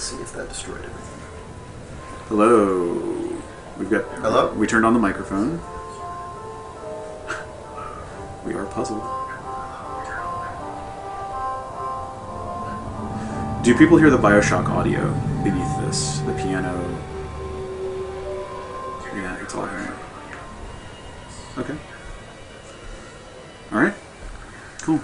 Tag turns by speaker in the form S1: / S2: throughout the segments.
S1: see if that destroyed everything.
S2: Hello. We've got.
S1: Hello?
S2: We turned on the microphone. We are puzzled. Do people hear the BioShock audio beneath this? The piano? Yeah, it's all here. Okay. Alright. Cool.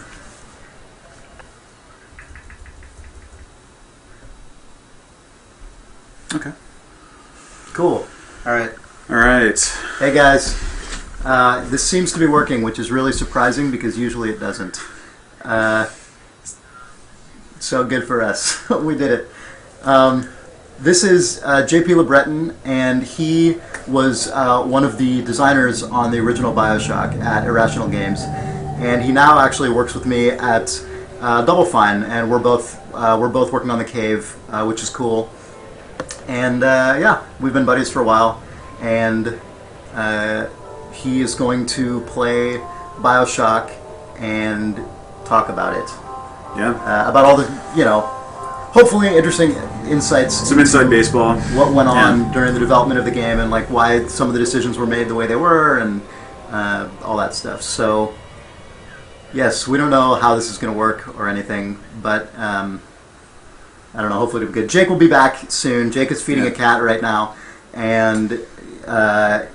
S2: Okay.
S1: Cool. Alright.
S2: Alright.
S1: Hey guys. This seems to be working, which is really surprising because usually it doesn't. So good for us. We did it. This is JP LeBreton, and he was one of the designers on the original BioShock at Irrational Games, and he now actually works with me at Double Fine, and we're both working on the cave, which is cool. And yeah, we've been buddies for a while, and he is going to play BioShock and talk about it.
S2: Yeah.
S1: About all the, hopefully interesting insights.
S2: Some inside baseball.
S1: What went on during the development of the game and like why some of the decisions were made the way they were and all that stuff. So, yes, we don't know how this is going to work or anything, but I don't know. Hopefully it'll be good. Jake will be back soon. Jake is feeding a cat right now, and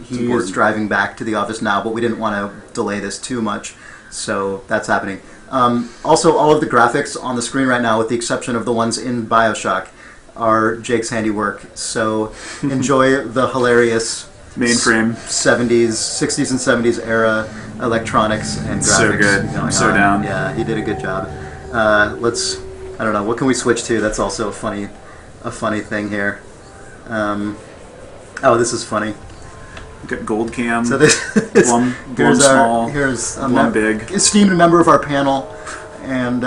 S1: he is driving back to the office now, but we didn't want to delay this too much, so that's happening. Also, all of the graphics on the screen right now, with the exception of the ones in BioShock, are Jake's handiwork. So enjoy the hilarious
S2: mainframe
S1: 60s and 70s era electronics and graphics.
S2: So good. I'm so down.
S1: Yeah, he did a good job. I don't know, what can we switch to? That's also a funny thing here. Oh, this is funny.
S2: Got gold cam.
S1: So this
S2: Blum small.
S1: Here's
S2: Blum big.
S1: Esteemed member of our panel, and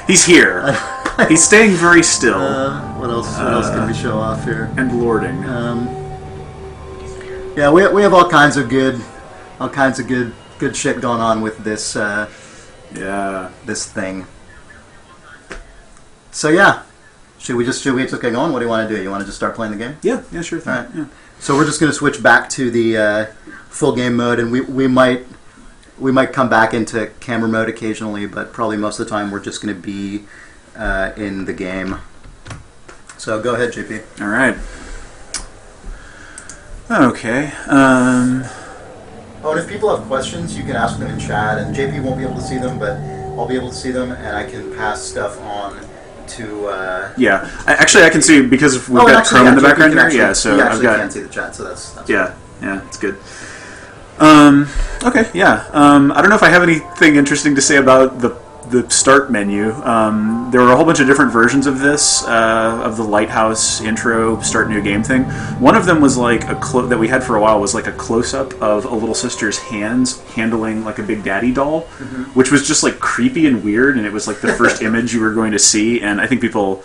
S2: he's here. He's staying very still.
S1: What else can we show off here?
S2: And lording.
S1: Yeah, we have all kinds of good shit going on with this. This thing. So yeah. Should we just get going? What do you want to do? You want to just start playing the game?
S2: Yeah, sure thing.
S1: All right.
S2: Yeah.
S1: So we're just going to switch back to the full game mode, and we might come back into camera mode occasionally, but probably most of the time we're just going to be in the game. So go ahead, JP.
S2: All right. Okay.
S1: Oh, and if people have questions, you can ask them in chat, and JP won't be able to see them, but I'll be able to see them, and I can pass stuff on to
S2: I can see because we've got Chrome in the background here. So
S1: I've got. Can't see the chat, so that's
S2: it's good. Okay, yeah. I don't know if I have anything interesting to say about the start menu. There were a whole bunch of different versions of this, of the Lighthouse intro start new game thing. One of them was like that we had for a while was like a close-up of a little sister's hands handling like a Big Daddy doll, which was just like creepy and weird, and it was like the first image you were going to see, and I think people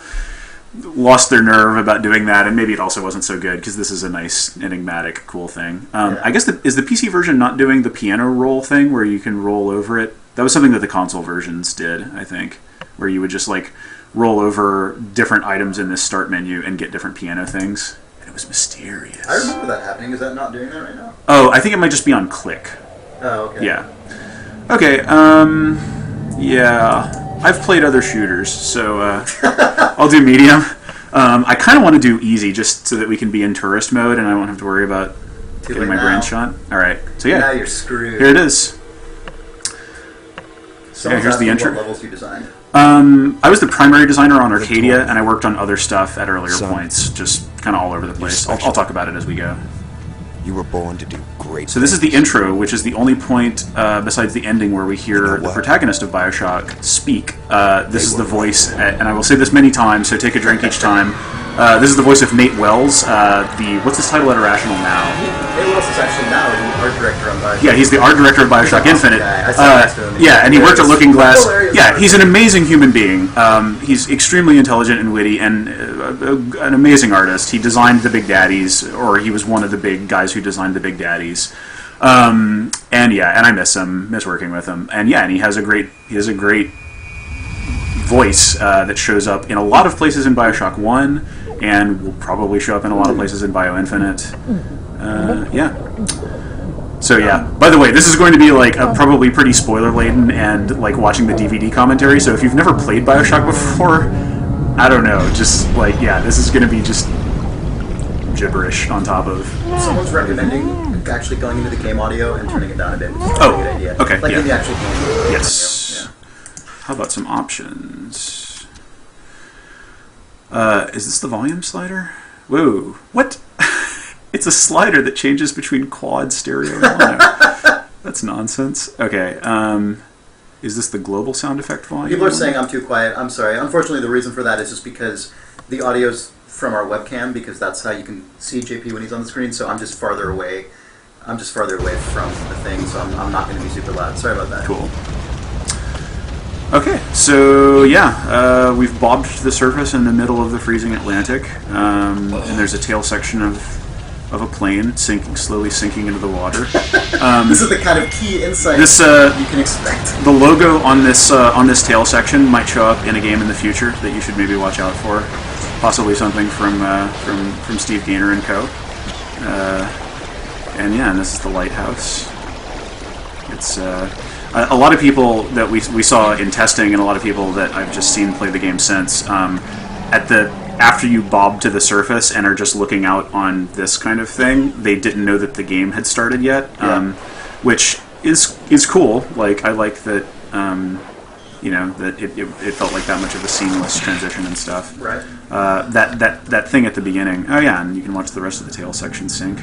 S2: lost their nerve about doing that, and maybe it also wasn't so good because this is a nice, enigmatic, cool thing. I guess is the PC version not doing the piano roll thing where you can roll over it? That was something that the console versions did, I think, where you would just like roll over different items in this start menu and get different piano things. And it was mysterious.
S1: I remember that happening. Is that not doing that right now?
S2: Oh, I think it might just be on click.
S1: Oh, okay.
S2: Yeah. Okay, yeah. I've played other shooters, so I'll do medium. I kind of want to do easy just so that we can be in tourist mode and I won't have to worry about getting my brain shot. Alright, so yeah.
S1: Now you're screwed.
S2: Here it is.
S1: Here's the intro. What levels you designed?
S2: I was the primary designer on Arcadia, and I worked on other stuff at earlier points, just kind of all over the place. I'll talk about it as we go.
S3: You were born to do great.
S2: So this is the intro, which is the only point besides the ending where we hear the protagonist of BioShock speak. This is the voice, and I will say this many times, so take a drink each time. This is the voice of Nate Wells. What's his title at Irrational now?
S1: Nate Wells is actually now the art director on BioShock.
S2: Yeah, he's the art director of BioShock Infinite.
S1: I sat next to him.
S2: Yeah, and he worked at Looking Glass. Yeah, he's an amazing human being. He's extremely intelligent and witty, and an amazing artist. He designed the Big Daddies, or he was one of the big guys who designed the Big Daddies. And I miss him, miss working with him. And yeah, and he has a great voice that shows up in a lot of places in BioShock 1, and will probably show up in a lot of places in BioInfinite. Yeah. So yeah, by the way, this is going to be like probably pretty spoiler laden and like watching the DVD commentary, so if you've never played BioShock before, I don't know, just like, yeah, this is going to be just gibberish on top of...
S1: Someone's recommending actually going into the game audio and turning it down a bit, which is
S2: Oh,
S1: a good idea.
S2: okay,
S1: Like
S2: yeah.
S1: in the actual game.
S2: Yes.
S1: Yeah.
S2: How about some options? Is this the volume slider? Whoa, what? It's a slider that changes between quad, stereo, and mono. That's nonsense. Okay, is this the global sound effect volume?
S1: People are saying I'm too quiet. I'm sorry. Unfortunately, the reason for that is just because the audio's from our webcam, because that's how you can see JP when he's on the screen, so I'm just farther away. I'm just farther away from the thing, so I'm not going to be super loud. Sorry about that.
S2: Cool. Okay, so yeah, we've bobbed to the surface in the middle of the freezing Atlantic, and there's a tail section of a plane slowly sinking into the water.
S1: This is the kind of key insight you can expect.
S2: The logo on this tail section might show up in a game in the future that you should maybe watch out for. Possibly something from Steve Gaynor and Co. And yeah, and this is the lighthouse. It's a lot of people that we saw in testing, and a lot of people that I've just seen play the game since. After you bob to the surface and are just looking out on this kind of thing, they didn't know that the game had started yet, which is cool. Like, I like that. That it felt like that much of a seamless transition and stuff.
S1: Right.
S2: That thing at the beginning. Oh yeah, and you can watch the rest of the tail section sink.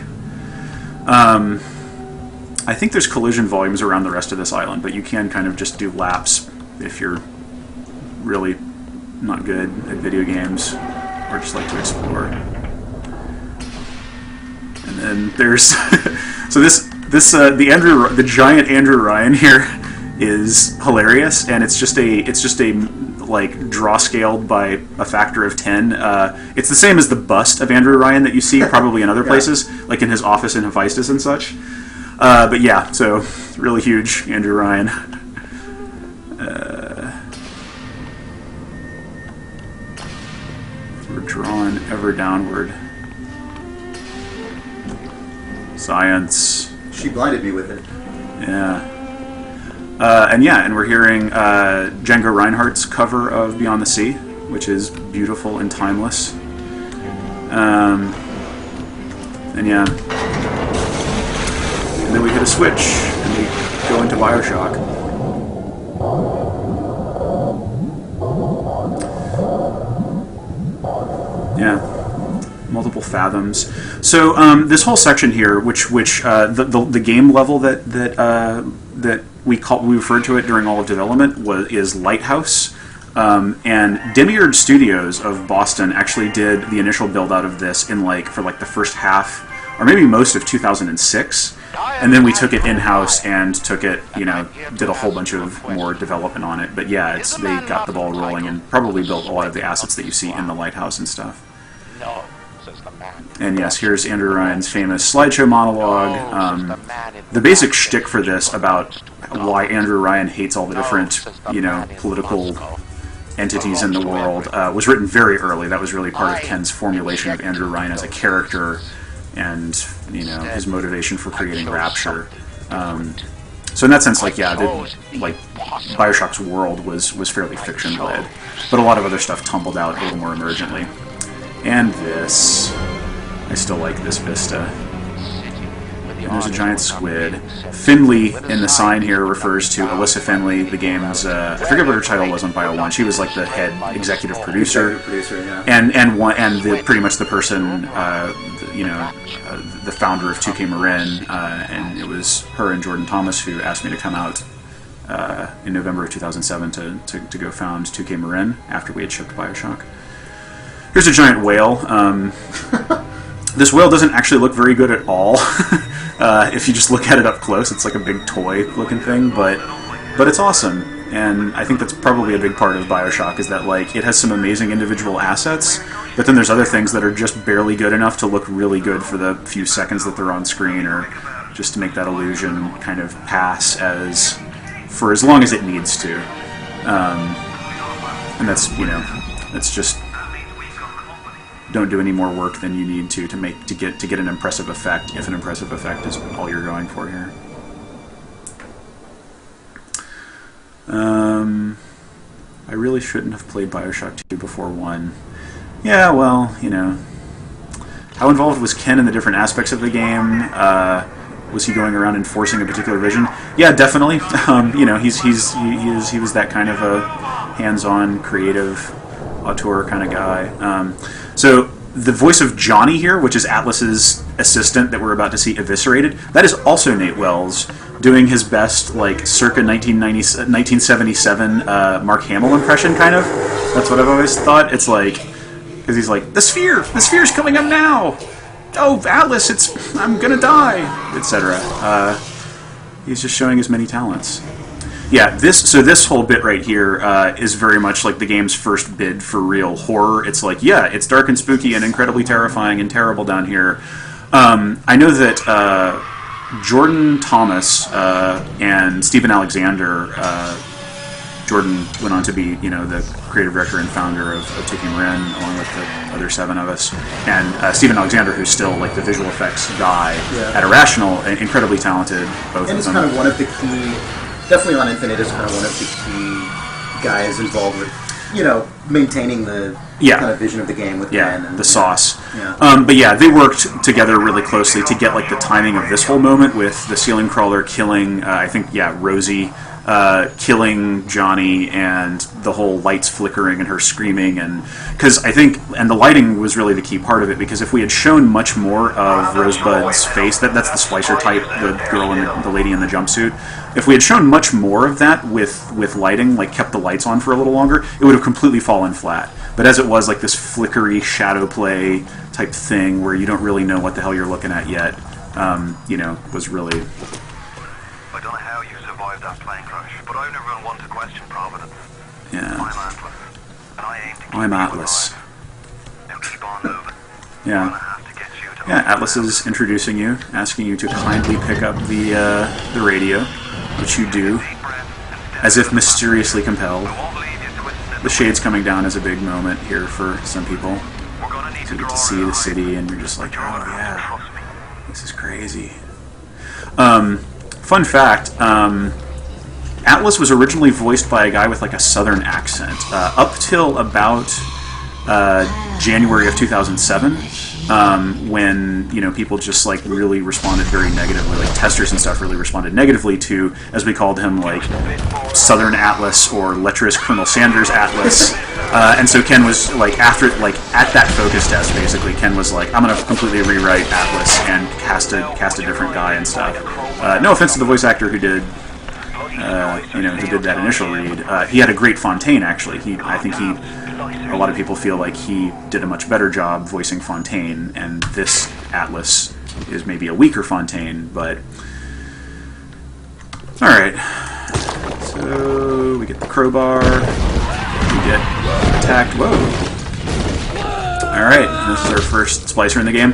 S2: I think there's collision volumes around the rest of this island, but you can kind of just do laps if you're really not good at video games or just like to explore. And then there's the giant Andrew Ryan here is hilarious, and it's just a like draw scaled by a factor of 10. It's the same as the bust of Andrew Ryan that you see probably in other places, like in his office in Hephaestus and such. But yeah, so really huge Andrew Ryan. We're drawn ever downward. Science.
S1: She blinded me with it.
S2: Yeah. And we're hearing Django Reinhardt's cover of Beyond the Sea, which is beautiful and timeless. And then we hit a switch, and we go into BioShock. Yeah. Multiple fathoms. So this whole section here, which the game level that we referred to it during all of development is Lighthouse, and Demiurge Studios of Boston actually did the initial build out of this for the first half or maybe most of 2006, and then we took it in house and did a whole bunch of more development on it. But yeah, they got the ball rolling and probably built a lot of the assets that you see in the Lighthouse and stuff. And yes, here's Andrew Ryan's famous slideshow monologue. The basic shtick for this about why Andrew Ryan hates all the different, political entities in the world was written very early. That was really part of Ken's formulation of Andrew Ryan as a character and, his motivation for creating Rapture. So in that sense, BioShock's world was fairly fiction-led, but a lot of other stuff tumbled out a little more emergently. And this. I still like this vista. And there's a giant squid. Finley in the sign here refers to Alyssa Finley, the game's, I forget what her title was on Bio 1. She was like the head executive producer.
S1: Yeah.
S2: And pretty much the person, the founder of 2K Marin, and it was her and Jordan Thomas who asked me to come out in November of 2007 to go found 2K Marin after we had shipped BioShock. Here's a giant whale. This whale doesn't actually look very good at all. If you just look at it up close, it's like a big toy-looking thing, but it's awesome. And I think that's probably a big part of BioShock, is that it has some amazing individual assets, but then there's other things that are just barely good enough to look really good for the few seconds that they're on screen, or just to make that illusion kind of pass for as long as it needs to. And that's, that's just, don't do any more work than you need to get an impressive effect, if an impressive effect is all you're going for here. I really shouldn't have played BioShock 2 before 1. Yeah, well, how involved was Ken in the different aspects of the game? Was he going around enforcing a particular vision? Yeah, definitely. He was that kind of a hands-on, creative, auteur kind of guy. So the voice of Johnny here, which is Atlas's assistant that we're about to see eviscerated, that is also Nate Wells doing his best, like, circa 1977 Mark Hamill impression, kind of. That's what I've always thought. It's like, because he's like, the sphere's coming up now! Oh, Atlas, I'm gonna die! Etc. He's just showing his many talents. Yeah, this whole bit right here is very much like the game's first bid for real horror. It's like, yeah, it's dark and spooky and incredibly terrifying and terrible down here. I know that Jordan Thomas and Stephen Alexander, Jordan went on to be, the creative director and founder of Taking Ren, along with the other 7 of us, and Stephen Alexander, who's still like the visual effects guy at Irrational, incredibly talented, both
S1: and
S2: of them.
S1: And it's kind of one of the key, definitely on Infinite, is kind of one of the key guys involved with, maintaining the kind of vision of the game with Ken and
S2: the sauce.
S1: Yeah.
S2: But yeah, they worked together really closely to get like the timing of this whole moment with the ceiling crawler killing, Rosie, killing Johnny, and the whole lights flickering and her screaming, and because the lighting was really the key part of it, because if we had shown much more of Rosebud's face, that's the splicer type, the girl and the lady in the jumpsuit, if we had shown much more of that with lighting, like kept the lights on for a little longer, it would have completely fallen flat. But as it was, like this flickery shadow play type thing where you don't really know what the hell you're looking at yet, was really...
S4: I don't know how you survived that plane crash, but I've never been one to question Providence.
S2: Yeah.
S4: I'm Atlas, and I aim to keep
S2: I'm
S4: you
S2: Atlas.
S4: alive. Now keep on moving.
S2: Yeah.
S4: I'm gonna have to get you to
S2: Atlas is introducing you, asking you to kindly pick up the radio, which you do,
S4: deep breath and step
S2: as if mysteriously compelled.
S4: I won't leave you twisting in
S2: The shades coming down is a big moment here for some people.
S4: We're gonna need
S2: So you
S4: to
S2: get
S4: draw
S2: to see
S4: a
S2: the
S4: line.
S2: city, and you're just like,
S4: You're
S2: oh
S4: gonna have to
S2: yeah,
S4: trust me.
S2: this is crazy. Fun fact, Atlas was originally voiced by a guy with like a southern accent. Up till about January of 2007, when people just like really responded very negatively, like testers and stuff really responded negatively to, as we called him, like Southern Atlas or lecherous Colonel Sanders Atlas. And so Ken was like, at that focus test, basically, Ken was like, I'm gonna completely rewrite Atlas and cast a different guy and stuff. No offense to the voice actor who did that initial read. He had a great Fontaine, actually. A lot of people feel like he did a much better job voicing Fontaine, and this Atlas is maybe a weaker Fontaine, but... Alright. So, we get the crowbar. We get attacked. Whoa! Alright, this is our first splicer in the game.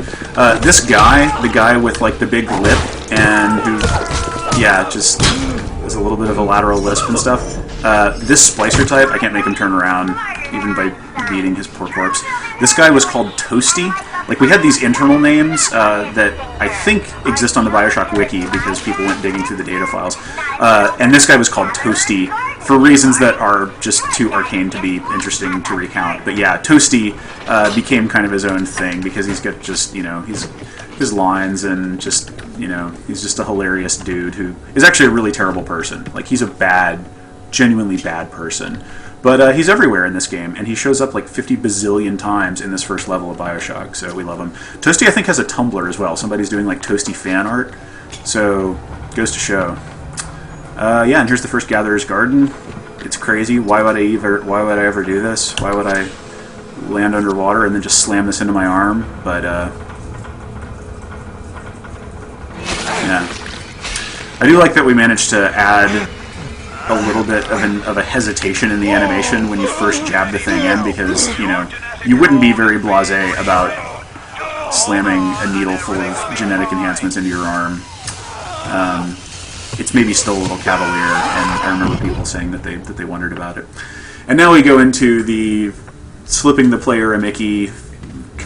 S2: This guy, the guy with, like, the big lip, and who, just has a little bit of a lateral lisp and stuff. This splicer type, I can't make him turn around, even by beating his poor corpse. This guy was called Toasty. Like, we had these internal names that I think exist on the BioShock wiki because people went digging through the data files. And this guy was called Toasty for reasons that are just too arcane to be interesting to recount. But yeah, Toasty became kind of his own thing because he's got just, his lines and just, he's just a hilarious dude who is actually a really terrible person. Like, he's a genuinely bad person. But he's everywhere in this game, and he shows up like 50 bazillion times in this first level of BioShock, so we love him. Toasty, I think, has a Tumblr as well. Somebody's doing like Toasty fan art, so goes to show. And here's the first Gatherer's Garden. It's crazy. Why would I ever do this? Why would I land underwater and then just slam this into my arm? But yeah, I do like that we managed to add a little bit of a hesitation in the animation when you first jab the thing in, because you wouldn't be very blasé about slamming a needle full of genetic enhancements into your arm. It's maybe still a little cavalier, and I remember people saying that they wondered about it. And now we go into the slipping the player a Mickey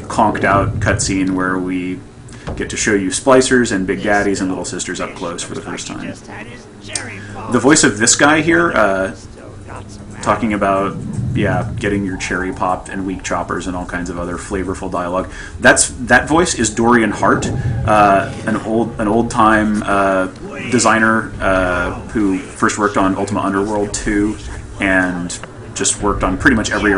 S2: conked out cutscene where we get to show you splicers and big daddies and little sisters up close for the first time. The voice of this guy here, talking about getting your cherry popped and weak choppers and all kinds of other flavorful dialogue. That voice is Dorian Hart, an old time designer who first worked on Ultima Underworld 2 and just worked on pretty much every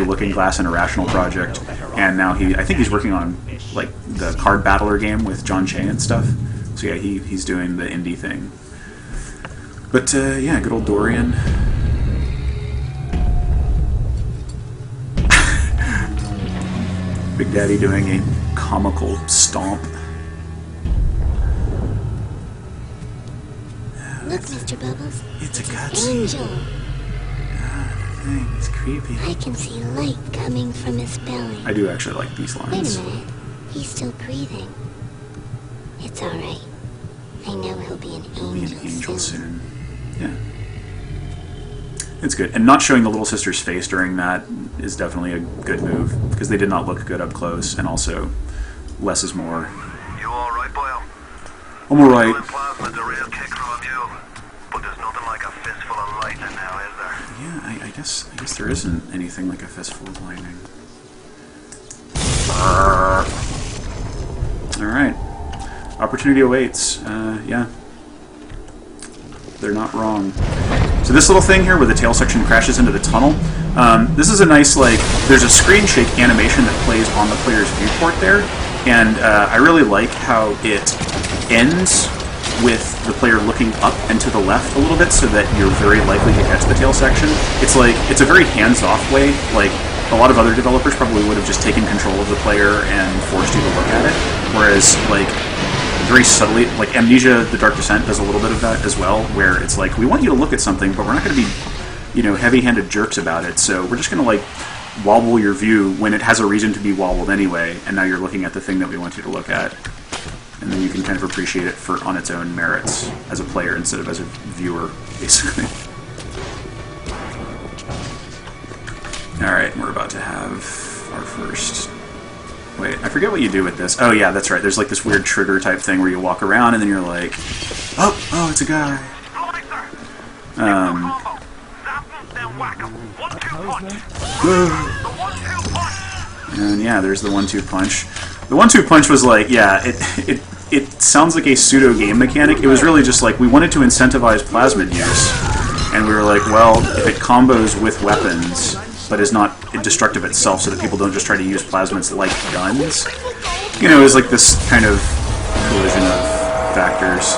S2: Looking Glass and Irrational project, and now I think he's working on like the Card Battler game with John Che and stuff. So yeah, he's doing the indie thing. But good old Dorian. Big Daddy doing a comical stomp.
S5: Look, Mr. Bubbles.
S2: It's a cutscene.
S5: Angel.
S2: It's creepy.
S5: I can see light coming from his belly.
S2: I do actually like these
S5: Wait
S2: lines.
S5: a minute. He's still breathing. It's alright. I know he'll be an
S2: He'll be
S5: angel,
S2: an angel
S5: soon.
S2: Yeah. It's good. And not showing the little sister's face during that is definitely a good move, because they did not look good up close, and also less is more.
S4: You alright, boyo?
S2: I'm alright.
S4: Plasma's a real kick from a mule, but there's nothing like a fistful of lightning now, is there?
S2: Yeah, I guess there isn't anything like a fistful of lightning. Alright. Opportunity awaits. They're not wrong. So this little thing here where the tail section crashes into the tunnel, this is a nice, there's a screen shake animation that plays on the player's viewport there, and I really like how it ends with the player looking up and to the left a little bit so that you're very likely to catch the tail section. It's a very hands-off way. Like, a lot of other developers probably would have just taken control of the player and forced you to look at it, whereas, very subtly, like Amnesia: The Dark Descent does a little bit of that as well, where it's like, we want you to look at something, but we're not going to be, heavy-handed jerks about it, so we're just going to, wobble your view when it has a reason to be wobbled anyway, and now you're looking at the thing that we want you to look at. And then you can kind of appreciate it on its own merits as a player instead of as a viewer, basically. Alright, we're about to have our first... Wait, I forget what you do with this. Oh yeah, that's right. There's this weird trigger type thing where you walk around and then you're like, oh, it's a guy. And yeah, there's the 1-2 punch. The 1-2 punch was it sounds like a pseudo game mechanic. It was really just we wanted to incentivize plasmid use, and we were like, well, if it combos with weapons but is not destructive itself, so that people don't just try to use plasmids like guns, it was this kind of collision of factors.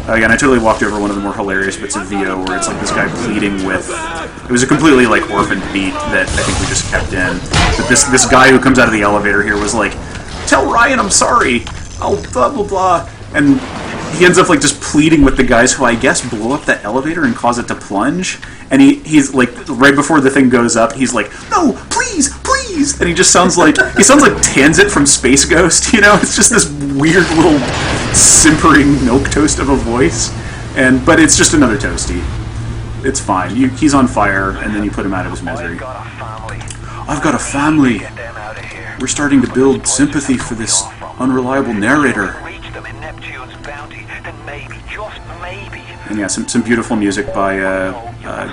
S2: Again, I totally walked over one of the more hilarious bits of VO where it's this guy pleading with... It was a completely orphaned beat that I think we just kept in. But this guy who comes out of the elevator here was like, tell Ryan I'm sorry, I'll blah blah blah. And he ends up just pleading with the guys who I guess blow up that elevator and cause it to plunge. And he's right before the thing goes up, he's like, no, please, please. And he just sounds like Tanzit from Space Ghost, It's just this weird little simpering milquetoast of a voice. But it's just another toasty. It's fine. He's on fire, and then you put him out of his misery. I've got a family. We're starting to build sympathy for this unreliable narrator. And yeah, some beautiful music by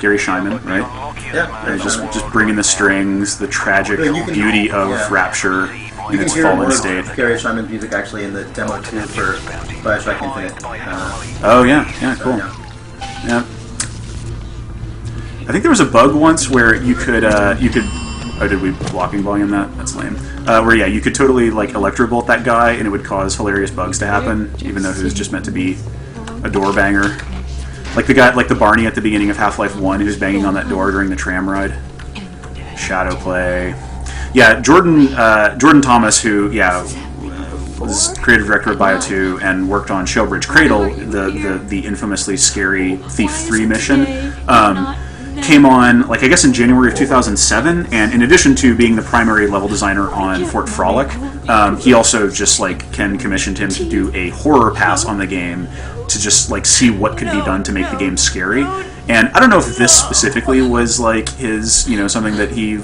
S2: Gary Scheinman, right?
S1: Yeah.
S2: Just bringing the strings, the tragic beauty of Rapture in its fallen state.
S1: Gary Scheinman music actually in the demo too for BioShock Infinite.
S2: Oh yeah, cool. Yeah. I think there was a bug once where you could. Oh, did we blocking volume that? That's lame. Where you could totally electrobolt that guy, and it would cause hilarious bugs to happen, even though he was just meant to be a door banger. Like the Barney at the beginning of Half-Life 1 who's banging on that door during the tram ride. Shadow play. Yeah, Jordan Thomas, who was creative director of Bio 2 and worked on Shellbridge Cradle, the infamously scary Thief 3 mission. Came on, I guess in January of 2007, and in addition to being the primary level designer on Fort Frolic, he also just, Ken commissioned him to do a horror pass on the game to just, see what could be done to make the game scary. And I don't know if this specifically was like his, something that he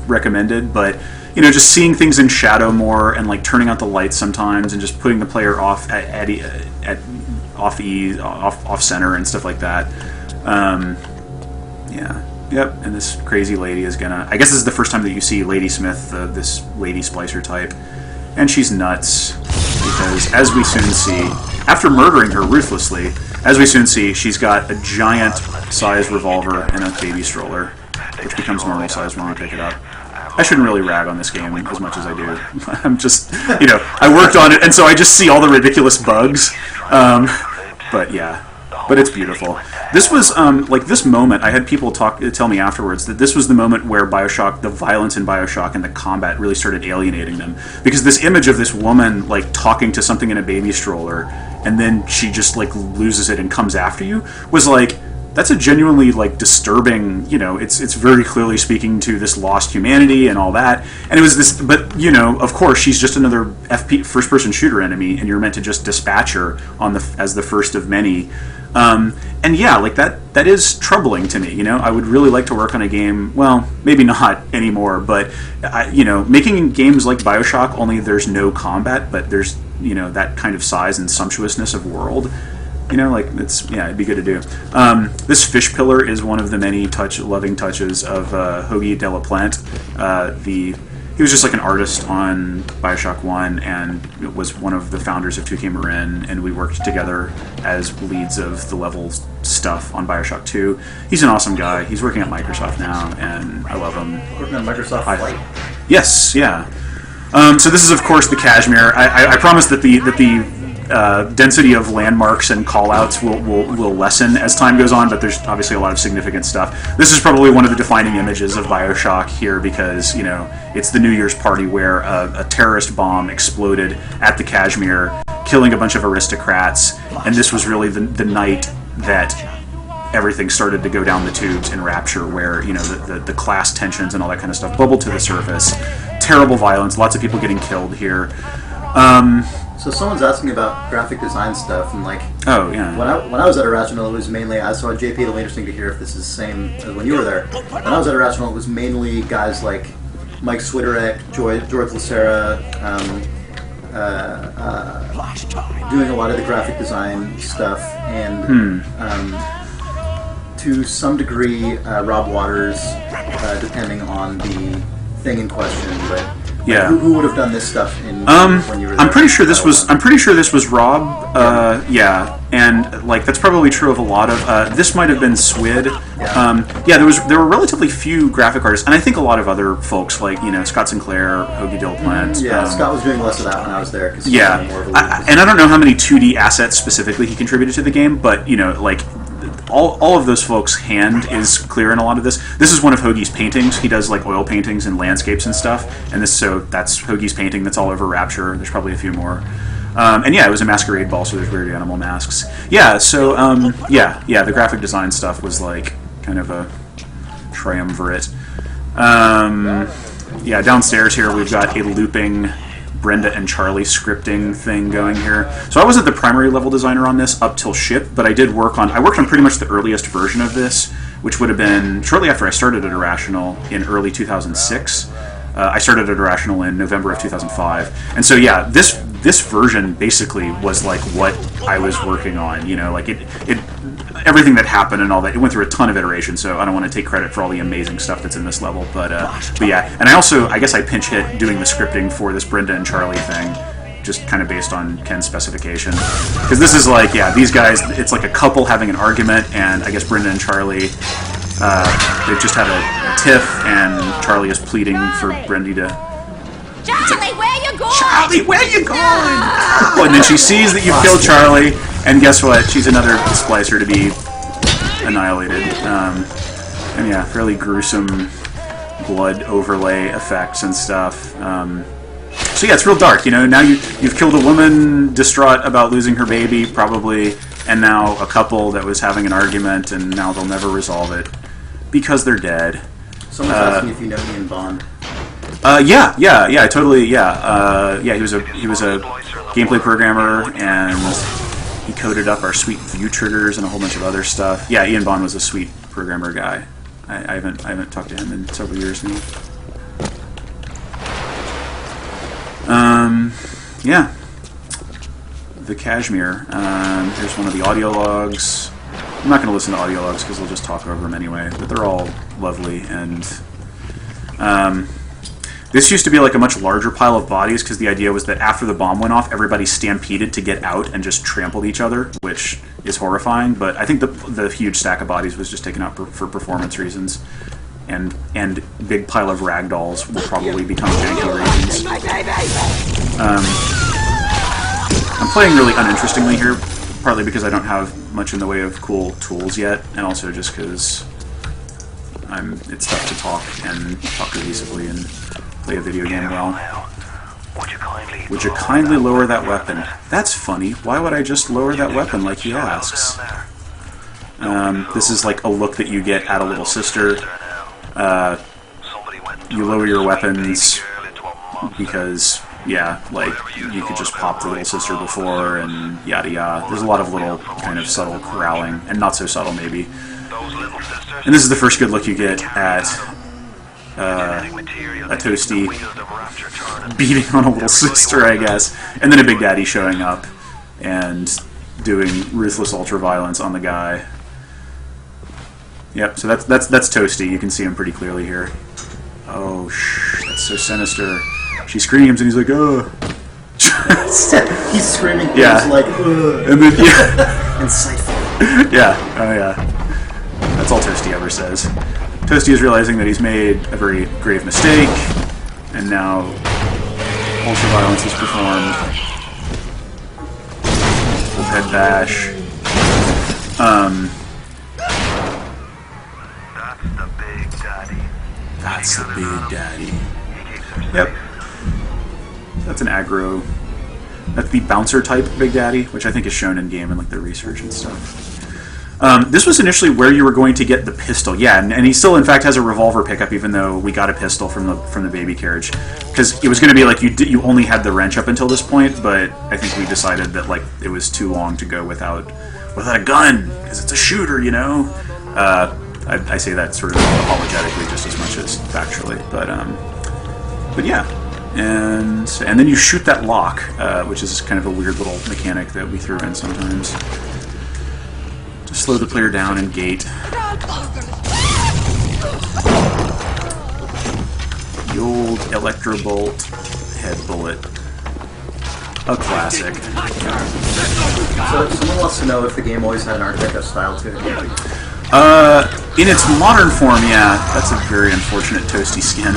S2: recommended, but just seeing things in shadow more and like turning out the lights sometimes and just putting the player off off center and stuff like that. Yep. And this crazy lady is gonna. I guess this is the first time that you see Lady Smith, this lady splicer type, and she's nuts because, as we soon see, after murdering her ruthlessly, she's got a giant size revolver and a baby stroller, which becomes normal size when we pick it up. I shouldn't really rag on this game as much as I do. I'm just, I worked on it, and so I just see all the ridiculous bugs. But yeah, but it's beautiful. This was, this moment, I had people tell me afterwards that this was the moment where BioShock, the violence in BioShock and the combat really started alienating them. Because this image of this woman, talking to something in a baby stroller, and then she just, loses it and comes after you, was, that's a genuinely, disturbing, it's very clearly speaking to this lost humanity and all that. And it was this, but, of course, she's just another first-person shooter enemy, and you're meant to just dispatch her as the first of many. And yeah, that is troubling to me, I would really like to work on a game, well, maybe not anymore, but, making games like BioShock, only there's no combat, but there's, that kind of size and sumptuousness of world. It'd be good to do. This fish pillar is one of the many loving touches of Hoagie de LeBreton. He was just an artist on BioShock 1 and was one of the founders of 2K Marin, and we worked together as leads of the level stuff on BioShock 2. He's an awesome guy. He's working at Microsoft now, and I love him.
S1: Working on Microsoft Flight?
S2: Yes, yeah. So this is, of course, the Kashmir. I promise that the density of landmarks and callouts will lessen as time goes on, but there's obviously a lot of significant stuff. This is probably one of the defining images of BioShock here because, it's the New Year's party where a terrorist bomb exploded at the Kashmir, killing a bunch of aristocrats, and this was really the night that everything started to go down the tubes in Rapture, where, the class tensions and all that kind of stuff bubbled to the surface. Terrible violence, lots of people getting killed here.
S1: So someone's asking about graphic design stuff, and
S2: oh yeah.
S1: When I was at Irrational, it was mainly so JP. It'll be interesting to hear if this is the same as when you were there. When I was at Irrational, it was mainly guys like Mike Switterek, George Lacera, doing a lot of the graphic design stuff, and to some degree Rob Waters, depending on the thing in question, but.
S2: Yeah.
S1: Who would have done this stuff when you were there?
S2: I'm pretty sure this was Rob. Yeah, and that's probably true of a lot of. This might have been Swid. There were relatively few graphic artists, and I think a lot of other folks Scott Sinclair, Hoagie de LeBreton.
S1: Scott was doing less of that when I was there.
S2: And I don't know how many 2D assets specifically he contributed to the game, but all of those folks' hand is clear in a lot of this. This is one of Hoagie's paintings. He does oil paintings and landscapes and stuff. And that's Hoagie's painting that's all over Rapture. There's probably a few more. It was a masquerade ball, so there's weird animal masks. Yeah, so the graphic design stuff was kind of a triumvirate. Downstairs here we've got a looping Brenda and Charlie scripting thing going here. So I wasn't the primary level designer on this up till ship, but I worked on pretty much the earliest version of this, which would have been shortly after I started at Irrational in early 2006. I started at Irrational in November of 2005. And so this version basically was what I was working on, everything that happened and all that. It went through a ton of iterations, so I don't want to take credit for all the amazing stuff that's in this level. But yeah, and I guess I pinch hit doing the scripting for this Brenda and Charlie thing, just kind of based on Ken's specification. Because this is these guys, it's a couple having an argument, and I guess Brenda and Charlie, they've just had a tiff, and Charlie is pleading for Brendy to...
S6: Charlie, where you going?
S2: Charlie, where you going? Oh, and then she sees that you've killed Charlie, and guess what? She's another splicer to be annihilated. And yeah, fairly gruesome blood overlay effects and stuff. So yeah, it's real dark. Now you've killed a woman distraught about losing her baby, probably, and now a couple that was having an argument, and now they'll never resolve it because they're dead.
S1: Someone's asking if you know Ian Bond.
S2: Yeah, totally, yeah. He was a gameplay programmer, and he coded up our sweet view triggers and a whole bunch of other stuff. Yeah, Ian Bond was a sweet programmer guy. I haven't talked to him in several years now. Yeah. The Kashmir. Here's one of the audio logs. I'm not going to listen to audio logs because I'll just talk over them anyway, but they're all lovely. And this used to be like a much larger pile of bodies because the idea was that after the bomb went off, everybody stampeded to get out and just trampled each other, which is horrifying. But I think the huge stack of bodies was just taken out for performance reasons. And big pile of ragdolls will probably become janky reasons. I'm playing really uninterestingly here, partly because I don't have much in the way of cool tools yet, and also just because it's tough to talk cohesively and play a video game well. Would you kindly lower that weapon? That's funny. Why would I just lower that weapon like he asks? This is like a look that you get at a little sister. You lower your weapons because, yeah, like, you could just pop the little sister before and yada yada. There's a lot of little kind of subtle growling, and not so subtle maybe. And this is the first good look you get at a Toasty beating on a little sister, I guess, and then a Big Daddy showing up and doing ruthless ultra-violence on the guy. Yep, so that's Toasty. You can see him pretty clearly here. Oh, that's so sinister. She screams, and he's like, ugh.
S1: He's screaming things
S2: yeah.
S1: like, ugh.
S2: And then, yeah.
S1: Insightful.
S2: Yeah, oh yeah. That's all Toasty ever says. Toasty is realizing that he's made a very grave mistake, and now ultra-violence is performed. Full head bash. That's the Big Daddy. Yep. That's an aggro. That's the bouncer type Big Daddy, which I think is shown in game and like the research and stuff. This was initially where you were going to get the pistol. Yeah, and he still in fact has a revolver pickup, even though we got a pistol from the baby carriage, because it was going to be like you only had the wrench up until this point, but I think we decided that like it was too long to go without a gun, because it's a shooter, you know. I say that sort of apologetically just as much as factually, but yeah, and then you shoot that lock, which is kind of a weird little mechanic that we threw in sometimes to slow the player down and gate. The old Electrobolt head bullet, a classic.
S1: So someone wants to know if the game always had an Art Deco style to it.
S2: In its modern form, yeah, that's a very unfortunate Toasty skin.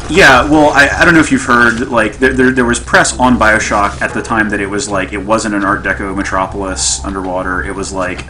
S2: Yeah, well, I don't know if you've heard, like, there was press on BioShock at the time that it was like, it wasn't an Art Deco metropolis underwater, it was like,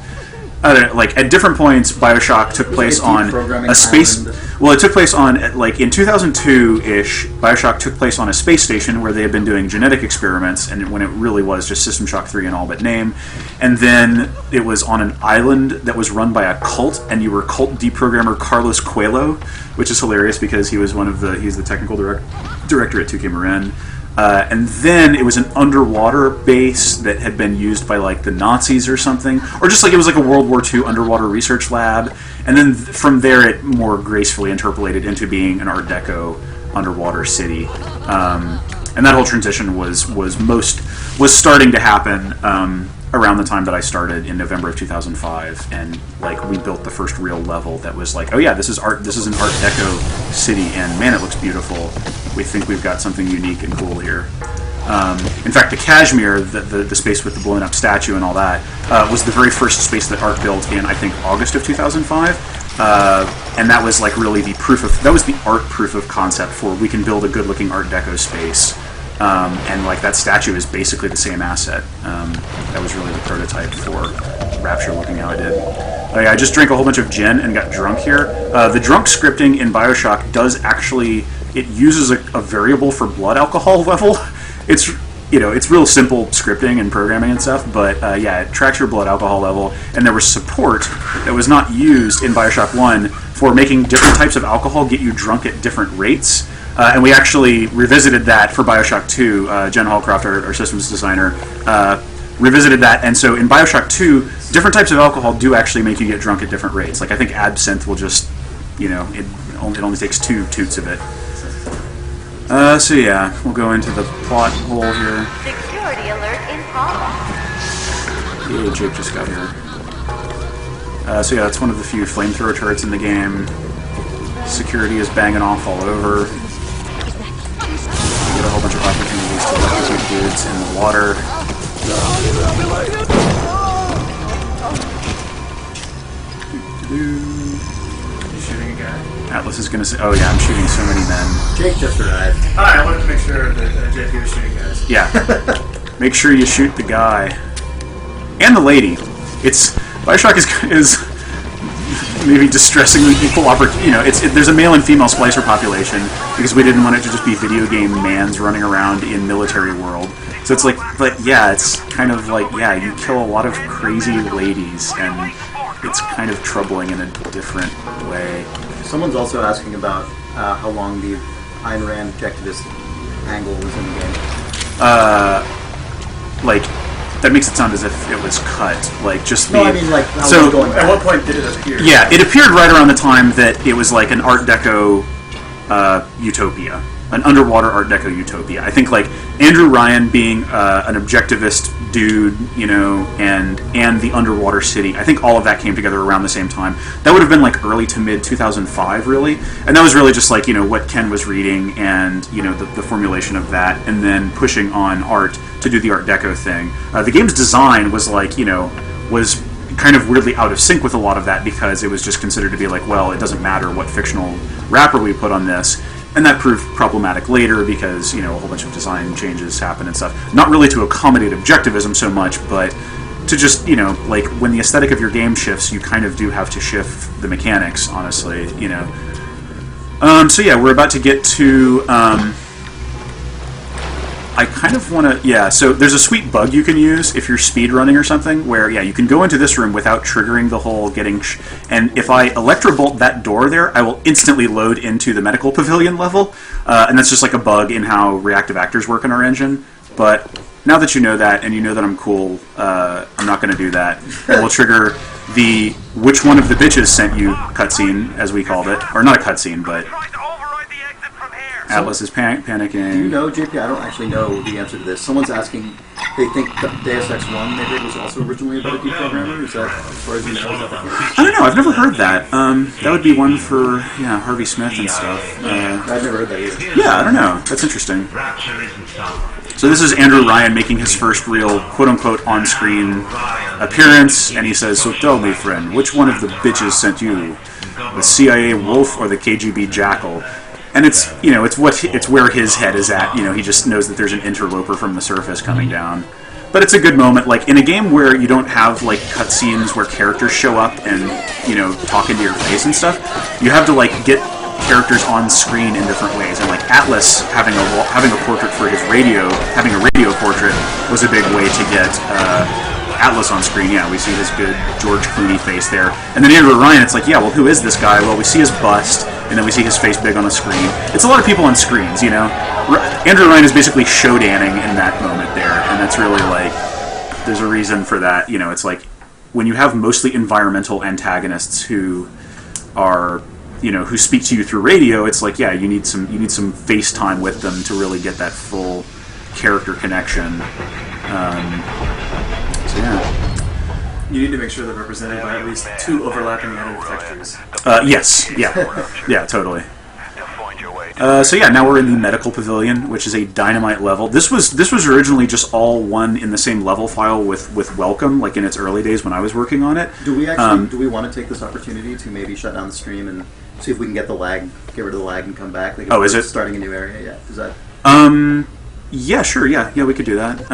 S2: I don't know, like, at different points, BioShock took place on a space... Island. Well, it took place on, like, in 2002-ish, BioShock took place on a space station where they had been doing genetic experiments, and when it really was just System Shock 3 in all but name. And then it was on an island that was run by a cult, and you were cult deprogrammer Carlos Coelho, which is hilarious because he was he's the technical director at 2K Marin. And then it was an underwater base that had been used by like the Nazis or something, or just like it was like a World War II underwater research lab. And then from there, it more gracefully interpolated into being an Art Deco underwater city. And that whole transition was starting to happen around the time that I started in November of 2005, and like we built the first real level that was like, oh yeah, this is an Art Deco city, and man, it looks beautiful. We think we've got something unique and cool here. In fact, the Kashmir, the space with the blown up statue and all that, was the very first space that Art built in, I think, August of 2005. And that was like really that was the art proof of concept for we can build a good looking Art Deco space. And like that statue is basically the same asset. That was really the prototype for Rapture looking how I did. Oh yeah, I just drank a whole bunch of gin and got drunk here. The drunk scripting in BioShock does actually, it uses a variable for blood alcohol level. It's real simple scripting and programming and stuff, but yeah, it tracks your blood alcohol level, and there was support that was not used in BioShock 1 for making different types of alcohol get you drunk at different rates. And we actually revisited that for BioShock 2. Jen Hallcroft, our systems designer, revisited that, and so in BioShock 2, different types of alcohol do actually make you get drunk at different rates. Like I think absinthe will just, it only takes 2 toots of it. So yeah, we'll go into the plot hole here.
S6: Security alert in progress.
S2: Yeah, Jake just got here. So yeah, it's one of the few flamethrower turrets in the game. Security is banging off all over. You get a whole bunch of opportunities to electrocute dudes in the water.
S7: You shooting a guy?
S2: Atlas is gonna say, "Oh yeah, I'm shooting so many men."
S1: Jake just arrived.
S7: Hi, I wanted to make sure that JP was shooting guys.
S2: Yeah, make sure you shoot the guy and the lady. BioShock is maybe distressingly equal opportunity. There's a male and female splicer population because we didn't want it to just be video game mans running around in military world. So it's like, but yeah, it's kind of like, yeah, you kill a lot of crazy ladies, and it's kind of troubling in a different way.
S1: Someone's also asking about how long the Ayn Rand objectivist angle was in the game.
S2: That makes it sound as if it was cut.
S1: No, I mean, like, how
S2: so,
S1: was it going back?
S7: At what point did it appear?
S2: Yeah, it appeared right around the time that it was like an Art Deco utopia. An underwater Art Deco utopia. I think like Andrew Ryan being an objectivist dude, and the underwater city. I think all of that came together around the same time. That would have been like early to mid 2005, really, and that was really just like what Ken was reading and the formulation of that, and then pushing on art to do the Art Deco thing. The game's design was like was kind of weirdly out of sync with a lot of that because it was just considered to be like, well, it doesn't matter what fictional wrapper we put on this. And that proved problematic later because, a whole bunch of design changes happen and stuff. Not really to accommodate objectivism so much, but to just, like, when the aesthetic of your game shifts, you kind of do have to shift the mechanics, honestly, So yeah, we're about to get to, I kind of want to, so there's a sweet bug you can use if you're speedrunning or something, where, you can go into this room without triggering the whole and if I electrobolt that door there, I will instantly load into the medical pavilion level, and that's just like a bug in how reactive actors work in our engine, but now that you know that, and you know that I'm cool, I'm not going to do that. And we'll trigger the which one of the bitches sent you cutscene, as we called it, or not a cutscene, but Atlas is panicking.
S1: Do you know, JP? I don't actually know the answer to this. Someone's asking. They think that Deus Ex 1 maybe was also originally about a deprogrammer. Is that, as far as you know?
S2: I don't know. I've never heard that. That would be one for Harvey Smith and stuff.
S1: I've never heard that either.
S2: Yeah, I don't know. That's interesting. So this is Andrew Ryan making his first real quote-unquote on-screen appearance, and he says, "So tell me, friend, which one of the bitches sent you? The CIA wolf or the KGB jackal?" And it's it's where his head is at. He just knows that there's an interloper from the surface coming down. But it's a good moment, like in a game where you don't have like cutscenes where characters show up and talk into your face and stuff. You have to like get characters on screen in different ways, and like Atlas having a portrait for his radio, having a radio portrait was a big way to get Atlas on screen. Yeah, we see his good George Clooney face there, and then Andrew Ryan. It's like, yeah, well, who is this guy? Well, we see his bust, and then we see his face big on the screen. It's a lot of people on screens, Andrew Ryan is basically showdanning in that moment there, and that's really like, there's a reason for that. It's like when you have mostly environmental antagonists who are who speak to you through radio, it's like, yeah, you need some FaceTime with them to really get that full character connection. So yeah.
S7: You need to make sure they're represented by at least 2 overlapping additive textures.
S2: Yes. Yeah, totally. So yeah, now we're in the medical pavilion, which is a dynamite level. This was originally just all one in the same level file with Welcome, like in its early days when I was working on it.
S1: Do we actually do we want to take this opportunity to maybe shut down the stream and see if we can get rid of the lag and come back? Like,
S2: is it
S1: starting a new area? Yeah, is that?
S2: Yeah, sure. Yeah, we could do that.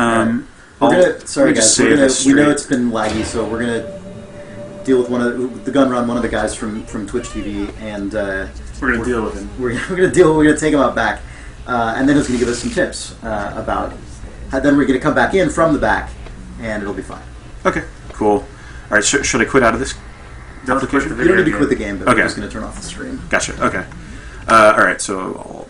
S1: Sorry guys, we know it's been laggy, so we're gonna deal with one of the guys from Twitch TV, and
S7: we're gonna deal with him.
S1: We're gonna take him out back, and then he's gonna give us some tips about. Then we're gonna come back in from the back, and it'll be fine.
S2: Okay, cool. All right, should I quit out of this application?
S1: You don't need to quit the game, but
S2: okay.
S1: we're just gonna turn off the stream.
S2: Gotcha. Okay. All right, so I'll